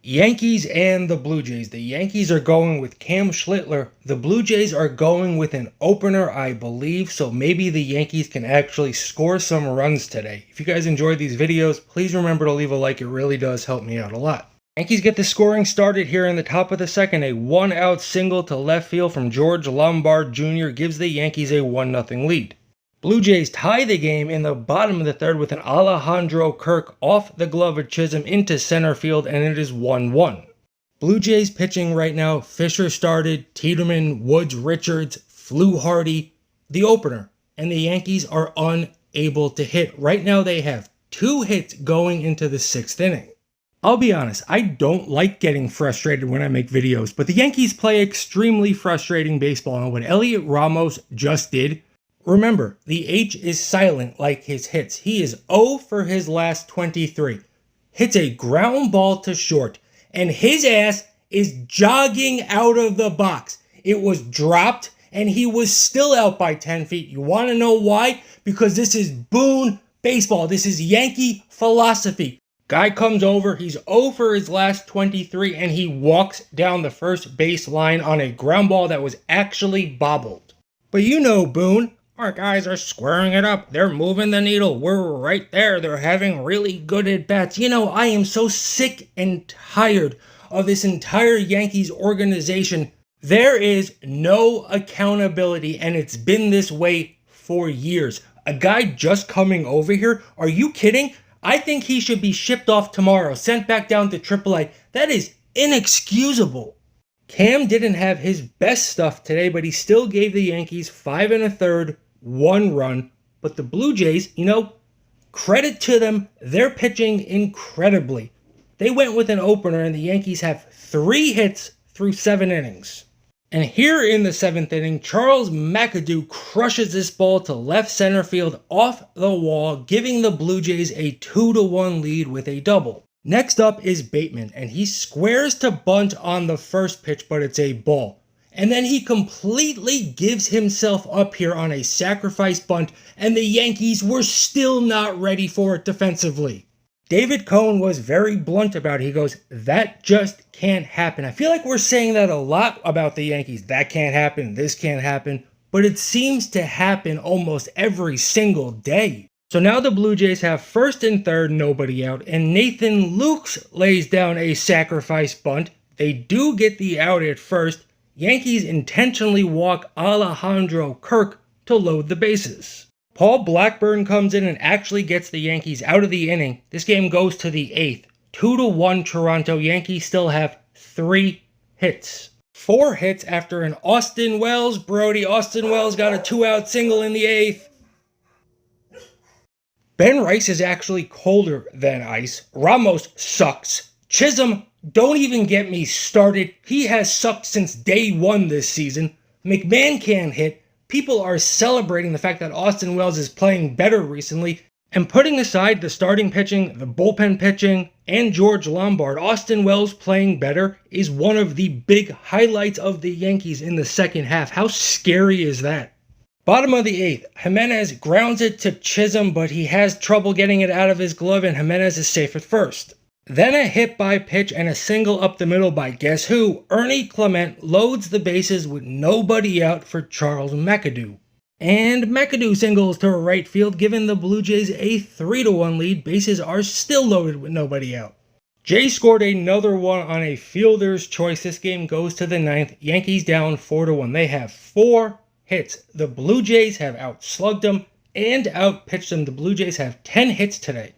Yankees and the Blue Jays. The Yankees are going with Cam Schlittler. The Blue Jays are going with an opener, I believe, so maybe the Yankees can actually score some runs today. If you guys enjoyed these videos, please remember to leave a like. It really does help me out a lot. Yankees get the scoring started here in the top of the second. A one-out single to left field from George Lombard Jr. gives the Yankees a 1-0 lead. Blue Jays tie the game in the bottom of the third with an Alejandro Kirk off the glove of Chisholm into center field, and it is 1-1. Blue Jays pitching right now: Fisher started, Tiedemann, Woods, Richards, Fluharty, the opener. And the Yankees are unable to hit. Right now they have 2 hits going into the 6th inning. I'll be honest, I don't like getting frustrated when I make videos, but the Yankees play extremely frustrating baseball, and what Heliot Ramos just did, remember, the H is silent like his hits. He is 0 for his last 23. Hits a ground ball to short, and his ass is jogging out of the box. It was dropped, and he was still out by 10 feet. You want to know why? Because this is Boone baseball. This is Yankee philosophy. Guy comes over, he's 0 for his last 23, and he walks down the first base line on a ground ball that was actually bobbled. But you know, Boone, our guys are squaring it up. They're moving the needle. We're right there. They're having really good at-bats. You know, I am so sick and tired of this entire Yankees organization. There is no accountability, and it's been this way for years. A guy just coming over here? Are you kidding? I think he should be shipped off tomorrow, sent back down to AAA. That is inexcusable. Cam didn't have his best stuff today, but he still gave the Yankees 5 1/3, 1 run. But the Blue Jays, you know, credit to them, they're pitching incredibly. They went with an opener, and the Yankees have 3 hits through 7 innings. And here in the 7th inning, Charles McAdoo crushes this ball to left center field off the wall, giving the Blue Jays a 2-1 lead with a double. Next up is Bateman, and he squares to bunt on the first pitch, but it's a ball. And then he completely gives himself up here on a sacrifice bunt, and the Yankees were still not ready for it defensively. David Cohn was very blunt about it. He goes, that just can't happen. I feel like we're saying that a lot about the Yankees. That can't happen. This can't happen. But it seems to happen almost every single day. So now the Blue Jays have 1st and 3rd, nobody out, and Nathan Lukes lays down a sacrifice bunt. They do get the out at first. Yankees intentionally walk Alejandro Kirk to load the bases. Paul Blackburn comes in and actually gets the Yankees out of the inning. This game goes to the 8th. 2-1 Toronto. Yankees still have 3 hits. 4 hits after an Austin Wells. Austin Wells got a 2-out single in the 8th. Ben Rice is actually colder than ice. Ramos sucks. Chisholm, don't even get me started. He has sucked since day 1 this season. McMahon can't hit. People are celebrating the fact that Austin Wells is playing better recently. And putting aside the starting pitching, the bullpen pitching, and George Lombard, Austin Wells playing better is one of the big highlights of the Yankees in the second half. How scary is that? Bottom of the 8th, Jimenez grounds it to Chisholm, but he has trouble getting it out of his glove, and Jimenez is safe at first. Then a hit by pitch and a single up the middle by guess who? Ernie Clement loads the bases with nobody out for Charles McAdoo. And McAdoo singles to right field, giving the Blue Jays a 3-1 lead. Bases are still loaded with nobody out. Jay scored another one on a fielder's choice. This game goes to the 9th. Yankees down 4-1. They have 4 hits. The Blue Jays have outslugged them and outpitched them. The Blue Jays have 10 hits today.